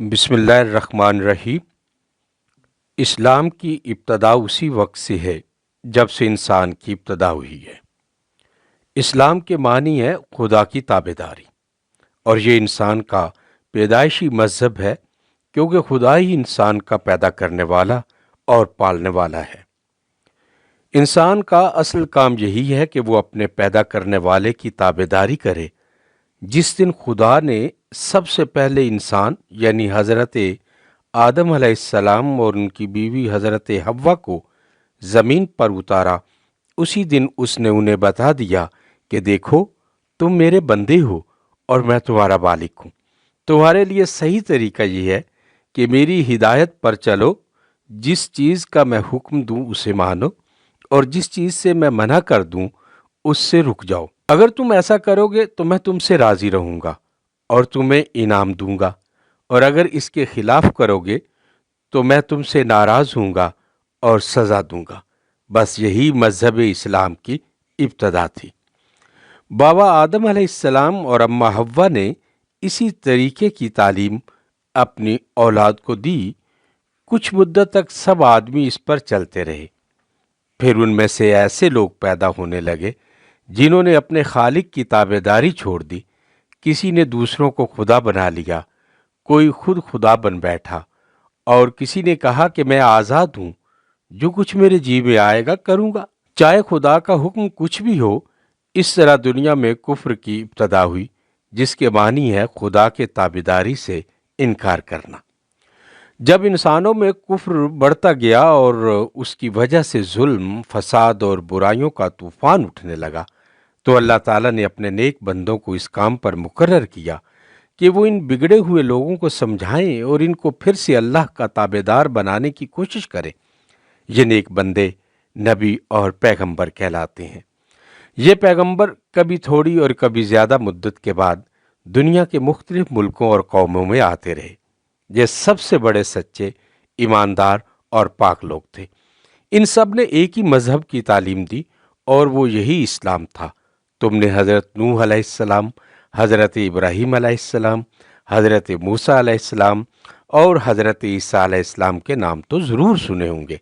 بسم اللہ الرحمن الرحیم۔ اسلام کی ابتدا اسی وقت سے ہے جب سے انسان کی ابتدا ہوئی ہے۔ اسلام کے معنی ہے خدا کی تابعداری، اور یہ انسان کا پیدائشی مذہب ہے کیونکہ خدا ہی انسان کا پیدا کرنے والا اور پالنے والا ہے۔ انسان کا اصل کام یہی ہے کہ وہ اپنے پیدا کرنے والے کی تابعداری کرے۔ جس دن خدا نے سب سے پہلے انسان یعنی حضرت آدم علیہ السلام اور ان کی بیوی حضرت حوا کو زمین پر اتارا، اسی دن اس نے انہیں بتا دیا کہ دیکھو تم میرے بندے ہو اور میں تمہارا مالک ہوں۔ تمہارے لیے صحیح طریقہ یہ ہے کہ میری ہدایت پر چلو، جس چیز کا میں حکم دوں اسے مانو، اور جس چیز سے میں منع کر دوں اس سے رک جاؤ۔ اگر تم ایسا کرو گے تو میں تم سے راضی رہوں گا اور تمہیں انعام دوں گا، اور اگر اس کے خلاف کرو گے تو میں تم سے ناراض ہوں گا اور سزا دوں گا۔ بس یہی مذہب اسلام کی ابتدا تھی۔ بابا آدم علیہ السلام اور اماں حوا نے اسی طریقے کی تعلیم اپنی اولاد کو دی۔ کچھ مدت تک سب آدمی اس پر چلتے رہے، پھر ان میں سے ایسے لوگ پیدا ہونے لگے جنہوں نے اپنے خالق کی تابعداری چھوڑ دی۔ کسی نے دوسروں کو خدا بنا لیا، کوئی خود خدا بن بیٹھا، اور کسی نے کہا کہ میں آزاد ہوں، جو کچھ میرے جی میں آئے گا کروں گا، چاہے خدا کا حکم کچھ بھی ہو۔ اس طرح دنیا میں کفر کی ابتدا ہوئی، جس کے معنی ہے خدا کے تابعداری سے انکار کرنا۔ جب انسانوں میں کفر بڑھتا گیا اور اس کی وجہ سے ظلم، فساد اور برائیوں کا طوفان اٹھنے لگا، تو اللہ تعالیٰ نے اپنے نیک بندوں کو اس کام پر مقرر کیا کہ وہ ان بگڑے ہوئے لوگوں کو سمجھائیں اور ان کو پھر سے اللہ کا تابعدار بنانے کی کوشش کریں۔ یہ نیک بندے نبی اور پیغمبر کہلاتے ہیں۔ یہ پیغمبر کبھی تھوڑی اور کبھی زیادہ مدت کے بعد دنیا کے مختلف ملکوں اور قوموں میں آتے رہے۔ یہ سب سے بڑے سچے، ایماندار اور پاک لوگ تھے۔ ان سب نے ایک ہی مذہب کی تعلیم دی، اور وہ یہی اسلام تھا۔ تم نے حضرت نوح علیہ السلام، حضرت ابراہیم علیہ السلام، حضرت موسیٰ علیہ السلام اور حضرت عیسیٰ علیہ السلام کے نام تو ضرور سنے ہوں گے۔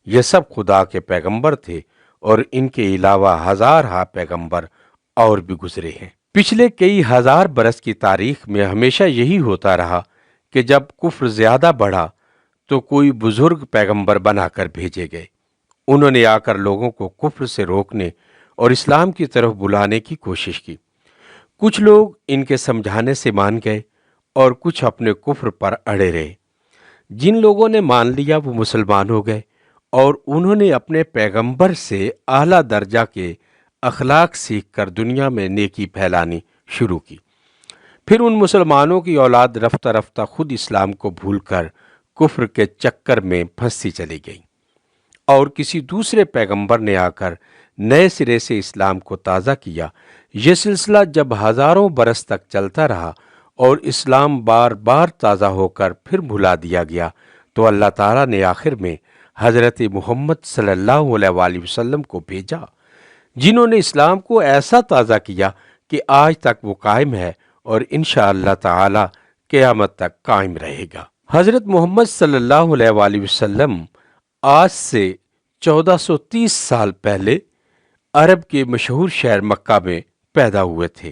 یہ سب خدا کے پیغمبر تھے، اور ان کے علاوہ ہزارہا پیغمبر اور بھی گزرے ہیں۔ پچھلے کئی ہزار برس کی تاریخ میں ہمیشہ یہی ہوتا رہا کہ جب کفر زیادہ بڑھا تو کوئی بزرگ پیغمبر بنا کر بھیجے گئے۔ انہوں نے آ کر لوگوں کو کفر سے روکنے اور اسلام کی طرف بلانے کی کوشش کی۔ کچھ لوگ ان کے سمجھانے سے مان گئے اور کچھ اپنے کفر پر اڑے رہے۔ جن لوگوں نے مان لیا وہ مسلمان ہو گئے، اور انہوں نے اپنے پیغمبر سے اعلیٰ درجہ کے اخلاق سیکھ کر دنیا میں نیکی پھیلانی شروع کی۔ پھر ان مسلمانوں کی اولاد رفتہ رفتہ خود اسلام کو بھول کر کفر کے چکر میں پھنستی چلی گئی، اور کسی دوسرے پیغمبر نے آ کر نئے سرے سے اسلام کو تازہ کیا۔ یہ سلسلہ جب ہزاروں برس تک چلتا رہا اور اسلام بار بار تازہ ہو کر پھر بھلا دیا گیا، تو اللہ تعالیٰ نے آخر میں حضرت محمد صلی اللہ علیہ وآلہ وسلم کو بھیجا، جنہوں نے اسلام کو ایسا تازہ کیا کہ آج تک وہ قائم ہے اور انشاءاللہ تعالی قیامت تک قائم رہے گا۔ حضرت محمد صلی اللہ علیہ وآلہ وسلم آج سے 1430 سال پہلے عرب کے مشہور شہر مکہ میں پیدا ہوئے تھے۔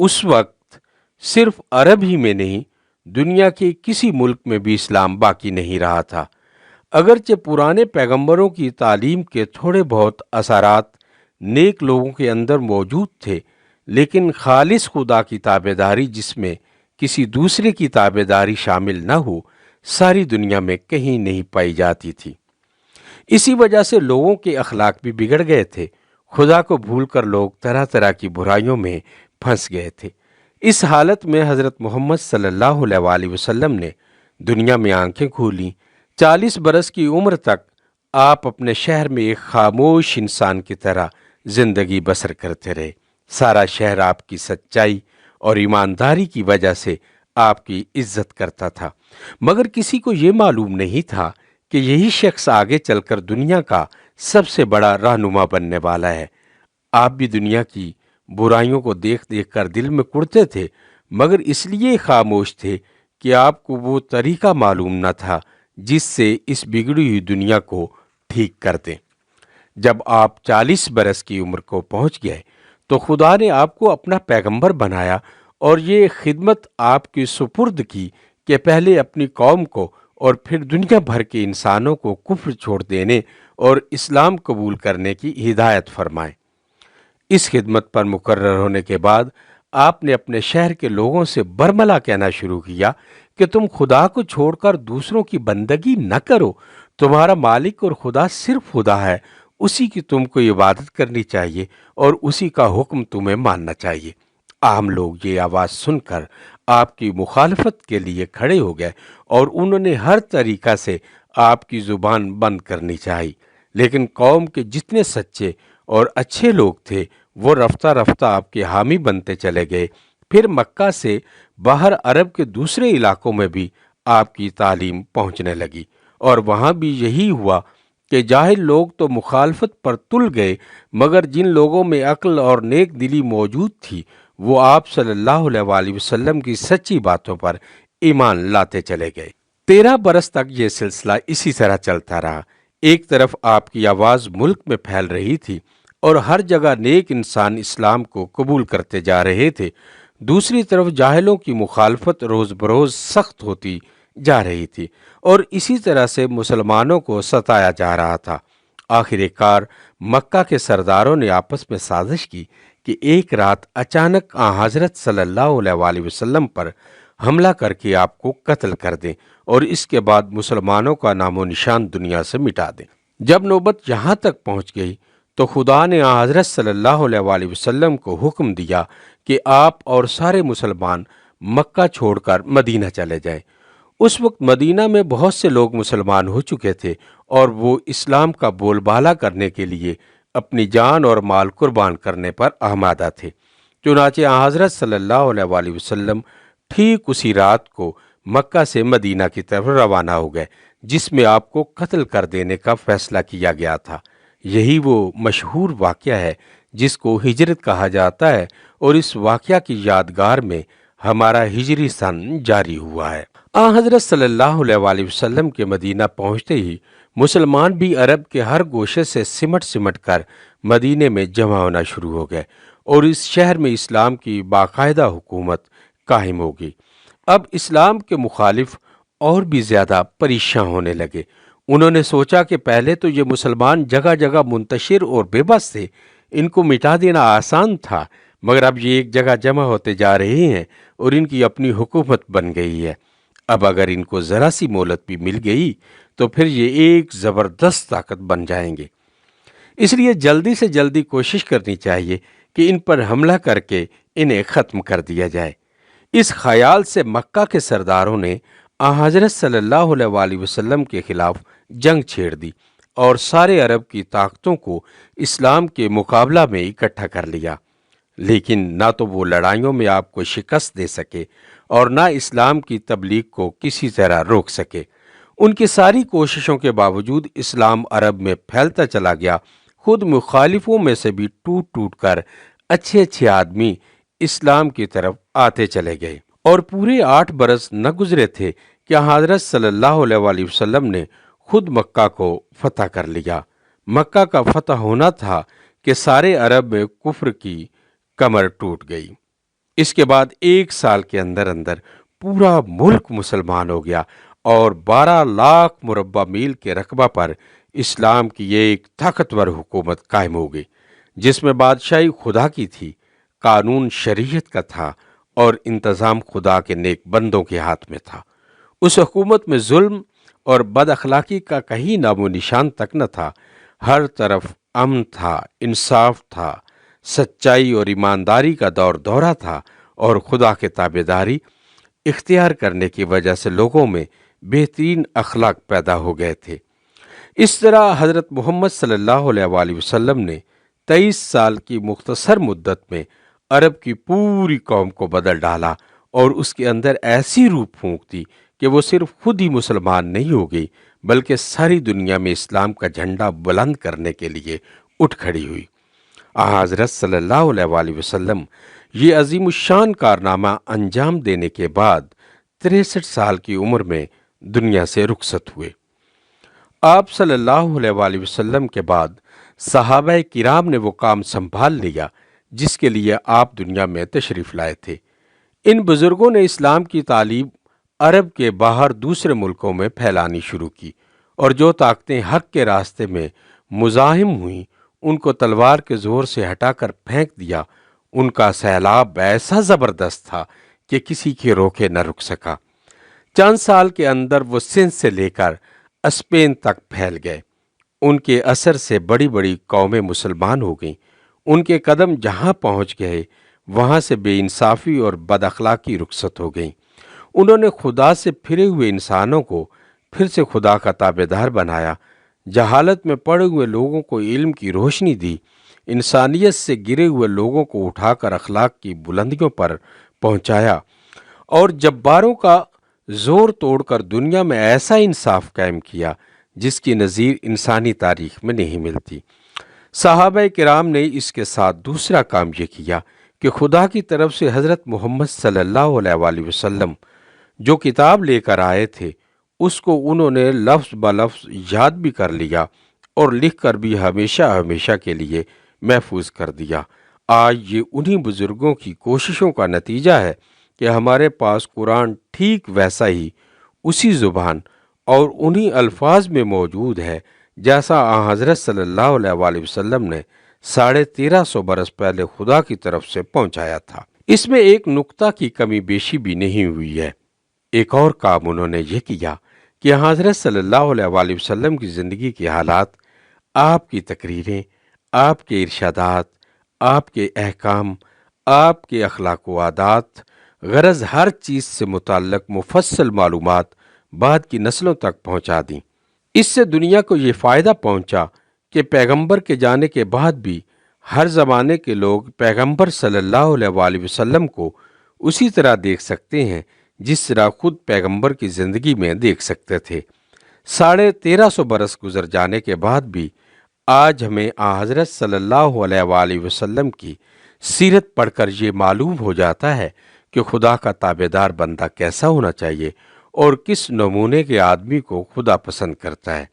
اس وقت صرف عرب ہی میں نہیں، دنیا کے کسی ملک میں بھی اسلام باقی نہیں رہا تھا۔ اگرچہ پرانے پیغمبروں کی تعلیم کے تھوڑے بہت اثرات نیک لوگوں کے اندر موجود تھے، لیکن خالص خدا کی تابعداری جس میں کسی دوسرے کی تابعداری شامل نہ ہو، ساری دنیا میں کہیں نہیں پائی جاتی تھی۔ اسی وجہ سے لوگوں کے اخلاق بھی بگڑ گئے تھے۔ خدا کو بھول کر لوگ طرح طرح کی برائیوں میں پھنس گئے تھے۔ اس حالت میں حضرت محمد صلی اللہ علیہ وآلہ وسلم نے دنیا میں آنکھیں کھولیں۔ 40 برس کی عمر تک آپ اپنے شہر میں ایک خاموش انسان کی طرح زندگی بسر کرتے رہے۔ سارا شہر آپ کی سچائی اور ایمانداری کی وجہ سے آپ کی عزت کرتا تھا، مگر کسی کو یہ معلوم نہیں تھا کہ یہی شخص آگے چل کر دنیا کا سب سے بڑا رہنما بننے والا ہے۔ آپ بھی دنیا کی برائیوں کو دیکھ دیکھ کر دل میں کڑتے تھے، مگر اس لیے خاموش تھے کہ آپ کو وہ طریقہ معلوم نہ تھا جس سے اس بگڑی ہوئی دنیا کو ٹھیک کر دیں۔ جب آپ 40 برس کی عمر کو پہنچ گئے تو خدا نے آپ کو اپنا پیغمبر بنایا اور یہ خدمت آپ کی سپرد کی کہ پہلے اپنی قوم کو اور پھر دنیا بھر کے انسانوں کو کفر چھوڑ دینے اور اسلام قبول کرنے کی ہدایت فرمائیں۔ اس خدمت پر مقرر ہونے کے بعد آپ نے اپنے شہر کے لوگوں سے برملا کہنا شروع کیا کہ تم خدا کو چھوڑ کر دوسروں کی بندگی نہ کرو، تمہارا مالک اور خدا صرف خدا ہے، اسی کی تم کو عبادت کرنی چاہیے اور اسی کا حکم تمہیں ماننا چاہیے۔ عام لوگ یہ آواز سن کر آپ کی مخالفت کے لیے کھڑے ہو گئے اور انہوں نے ہر طریقہ سے آپ کی زبان بند کرنی چاہی، لیکن قوم کے جتنے سچے اور اچھے لوگ تھے وہ رفتہ رفتہ آپ کے حامی بنتے چلے گئے۔ پھر مکہ سے باہر عرب کے دوسرے علاقوں میں بھی آپ کی تعلیم پہنچنے لگی، اور وہاں بھی یہی ہوا کہ جاہل لوگ تو مخالفت پر تل گئے، مگر جن لوگوں میں عقل اور نیک دلی موجود تھی وہ آپ صلی اللہ علیہ وآلہ وسلم کی سچی باتوں پر ایمان لاتے چلے گئے۔ 13 برس تک یہ سلسلہ اسی طرح چلتا رہا۔ ایک طرف آپ کی آواز ملک میں پھیل رہی تھی اور ہر جگہ نیک انسان اسلام کو قبول کرتے جا رہے تھے، دوسری طرف جاہلوں کی مخالفت روز بروز سخت ہوتی جا رہی تھی اور اسی طرح سے مسلمانوں کو ستایا جا رہا تھا۔ آخر کار مکہ کے سرداروں نے آپس میں سازش کی کہ ایک رات اچانک حضرت صلی اللہ علیہ وآلہ وسلم پر حملہ کر کے آپ کو قتل کر دیں اور اس کے بعد مسلمانوں کا نام و نشان دنیا سے مٹا دیں۔ جب نوبت یہاں تک پہنچ گئی تو خدا نے حضرت صلی اللہ علیہ وآلہ وسلم کو حکم دیا کہ آپ اور سارے مسلمان مکہ چھوڑ کر مدینہ چلے جائیں۔ اس وقت مدینہ میں بہت سے لوگ مسلمان ہو چکے تھے اور وہ اسلام کا بول بالا کرنے کے لیے اپنی جان اور مال قربان کرنے پر آمادہ تھے۔ چنانچہ حضرت صلی اللہ علیہ وآلہ وسلم ٹھیک اسی رات کو مکہ سے مدینہ کی طرف روانہ ہو گئے جس میں آپ کو قتل کر دینے کا فیصلہ کیا گیا تھا۔ یہی وہ مشہور واقعہ ہے جس کو ہجرت کہا جاتا ہے، اور اس واقعہ کی یادگار میں ہمارا ہجری سن جاری ہوا ہے۔ حضرت صلی اللہ علیہ وآلہ وسلم کے مدینہ پہنچتے ہی مسلمان بھی عرب کے ہر گوشے سے سمٹ کر مدینے میں جمع ہونا شروع ہو گئے اور اس شہر میں اسلام کی باقاعدہ حکومت قائم ہو گئی۔ اب اسلام کے مخالف اور بھی زیادہ پریشان ہونے لگے۔ انہوں نے سوچا کہ پہلے تو یہ مسلمان جگہ جگہ منتشر اور بے بس تھے، ان کو مٹا دینا آسان تھا، مگر اب یہ ایک جگہ جمع ہوتے جا رہے ہیں اور ان کی اپنی حکومت بن گئی ہے۔ اب اگر ان کو ذرا سی مہلت بھی مل گئی تو پھر یہ ایک زبردست طاقت بن جائیں گے۔ اس لیے جلدی سے جلدی کوشش کرنی چاہیے کہ ان پر حملہ کر کے انہیں ختم کر دیا جائے۔ اس خیال سے مکہ کے سرداروں نے حضرت صلی اللہ علیہ وآلہ وسلم کے خلاف جنگ چھیڑ دی اور سارے عرب کی طاقتوں کو اسلام کے مقابلہ میں اکٹھا کر لیا، لیکن نہ تو وہ لڑائیوں میں آپ کو شکست دے سکے اور نہ اسلام کی تبلیغ کو کسی طرح روک سکے۔ ان کی ساری کوششوں کے باوجود اسلام عرب میں پھیلتا چلا گیا۔ خود مخالفوں میں سے بھی ٹوٹ کر اچھے اچھے آدمی اسلام کی طرف آتے چلے گئے، اور پورے 8 برس نہ گزرے تھے کہ حضرت صلی اللہ علیہ وآلہ وسلم نے خود مکہ کو فتح کر لیا۔ مکہ کا فتح ہونا تھا کہ سارے عرب میں کفر کی کمر ٹوٹ گئی۔ اس کے بعد 1 سال کے اندر پورا ملک مسلمان ہو گیا اور 12 لاکھ مربع میل کے رقبہ پر اسلام کی یہ ایک طاقتور حکومت قائم ہو گئی، جس میں بادشاہی خدا کی تھی، قانون شریعت کا تھا اور انتظام خدا کے نیک بندوں کے ہاتھ میں تھا۔ اس حکومت میں ظلم اور بد اخلاقی کا کہیں نام و نشان تک نہ تھا۔ ہر طرف امن تھا، انصاف تھا، سچائی اور ایمانداری کا دور دورہ تھا، اور خدا کے تابعداری اختیار کرنے کی وجہ سے لوگوں میں بہترین اخلاق پیدا ہو گئے تھے۔ اس طرح حضرت محمد صلی اللہ علیہ وآلہ وسلم نے 23 سال کی مختصر مدت میں عرب کی پوری قوم کو بدل ڈالا اور اس کے اندر ایسی روح پھونک دی کہ وہ صرف خود ہی مسلمان نہیں ہو گئی بلکہ ساری دنیا میں اسلام کا جھنڈا بلند کرنے کے لیے اٹھ کھڑی ہوئی۔ حضرت صلی اللہ علیہ وآلہ وسلم یہ عظیم الشان کارنامہ انجام دینے کے بعد 63 سال کی عمر میں دنیا سے رخصت ہوئے۔ آپ صلی اللہ علیہ وآلہ وسلم کے بعد صحابہ کرام نے وہ کام سنبھال لیا جس کے لیے آپ دنیا میں تشریف لائے تھے۔ ان بزرگوں نے اسلام کی تعلیم عرب کے باہر دوسرے ملکوں میں پھیلانی شروع کی، اور جو طاقتیں حق کے راستے میں مزاحم ہوئیں ان کو تلوار کے زور سے ہٹا کر پھینک دیا۔ ان کا سیلاب ایسا زبردست تھا کہ کسی کے روکے نہ رک سکا۔ چند سال کے اندر وہ سندھ سے لے کر اسپین تک پھیل گئے۔ ان کے اثر سے بڑی بڑی قومیں مسلمان ہو گئیں۔ ان کے قدم جہاں پہنچ گئے وہاں سے بے انصافی اور بد اخلاقی رخصت ہو گئیں۔ انہوں نے خدا سے پھرے ہوئے انسانوں کو پھر سے خدا کا تابعدار بنایا، جہالت میں پڑے ہوئے لوگوں کو علم کی روشنی دی، انسانیت سے گرے ہوئے لوگوں کو اٹھا کر اخلاق کی بلندیوں پر پہنچایا، اور جباروں کا زور توڑ کر دنیا میں ایسا انصاف قائم کیا جس کی نظیر انسانی تاریخ میں نہیں ملتی۔ صحابہ کرام نے اس کے ساتھ دوسرا کام یہ کیا کہ خدا کی طرف سے حضرت محمد صلی اللہ علیہ وآلہ وسلم جو کتاب لے کر آئے تھے اس کو انہوں نے لفظ بلفظ یاد بھی کر لیا اور لکھ کر بھی ہمیشہ ہمیشہ کے لیے محفوظ کر دیا۔ آج یہ انہی بزرگوں کی کوششوں کا نتیجہ ہے کہ ہمارے پاس قرآن ٹھیک ویسا ہی اسی زبان اور انہی الفاظ میں موجود ہے جیسا آن حضرت صلی اللہ علیہ وآلہ وسلم نے 1350 برس پہلے خدا کی طرف سے پہنچایا تھا۔ اس میں ایک نقطہ کی کمی بیشی بھی نہیں ہوئی ہے۔ ایک اور کام انہوں نے یہ کیا کہ حضرت صلی اللہ علیہ وآلہ وسلم کی زندگی کے حالات، آپ کی تقریریں، آپ کے ارشادات، آپ کے احکام، آپ کے اخلاق و عادات، غرض ہر چیز سے متعلق مفصل معلومات بعد کی نسلوں تک پہنچا دیں۔ اس سے دنیا کو یہ فائدہ پہنچا کہ پیغمبر کے جانے کے بعد بھی ہر زمانے کے لوگ پیغمبر صلی اللہ علیہ وآلہ وسلم کو اسی طرح دیکھ سکتے ہیں جس طرح خود پیغمبر کی زندگی میں دیکھ سکتے تھے۔ 1350 برس گزر جانے کے بعد بھی آج ہمیں حضرت صلی اللہ علیہ وآلہ وسلم کی سیرت پڑھ کر یہ معلوم ہو جاتا ہے کہ خدا کا تابعدار بندہ کیسا ہونا چاہیے اور کس نمونے کے آدمی کو خدا پسند کرتا ہے۔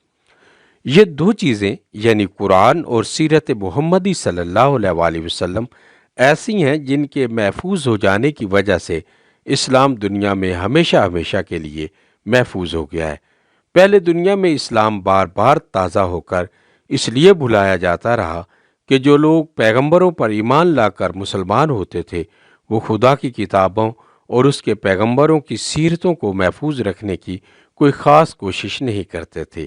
یہ دو چیزیں یعنی قرآن اور سیرت محمدی صلی اللہ علیہ وآلہ وسلم ایسی ہیں جن کے محفوظ ہو جانے کی وجہ سے اسلام دنیا میں ہمیشہ ہمیشہ کے لیے محفوظ ہو گیا ہے۔ پہلے دنیا میں اسلام بار بار تازہ ہو کر اس لیے بھلایا جاتا رہا کہ جو لوگ پیغمبروں پر ایمان لا کر مسلمان ہوتے تھے وہ خدا کی کتابوں اور اس کے پیغمبروں کی سیرتوں کو محفوظ رکھنے کی کوئی خاص کوشش نہیں کرتے تھے۔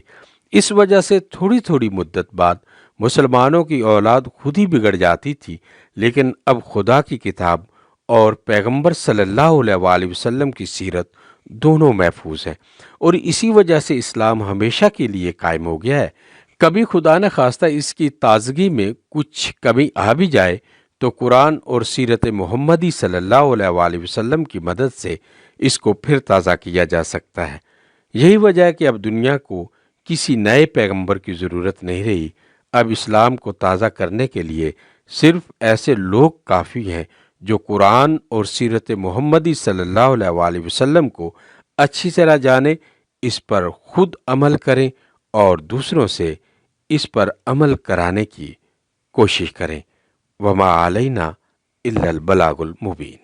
اس وجہ سے تھوڑی تھوڑی مدت بعد مسلمانوں کی اولاد خود ہی بگڑ جاتی تھی، لیکن اب خدا کی کتاب اور پیغمبر صلی اللہ علیہ وآلہ وسلم کی سیرت دونوں محفوظ ہیں، اور اسی وجہ سے اسلام ہمیشہ کے لیے قائم ہو گیا ہے۔ کبھی خدا نہ خواستہ اس کی تازگی میں کچھ کمی آ بھی جائے تو قرآن اور سیرت محمدی صلی اللہ علیہ وآلہ وسلم کی مدد سے اس کو پھر تازہ کیا جا سکتا ہے۔ یہی وجہ ہے کہ اب دنیا کو کسی نئے پیغمبر کی ضرورت نہیں رہی۔ اب اسلام کو تازہ کرنے کے لیے صرف ایسے لوگ کافی ہیں جو قرآن اور سیرت محمدی صلی اللہ علیہ وآلہ وسلم کو اچھی طرح جانیں، اس پر خود عمل کریں اور دوسروں سے اس پر عمل کرانے کی کوشش کریں۔ وما علینا الا البلاغ المبین۔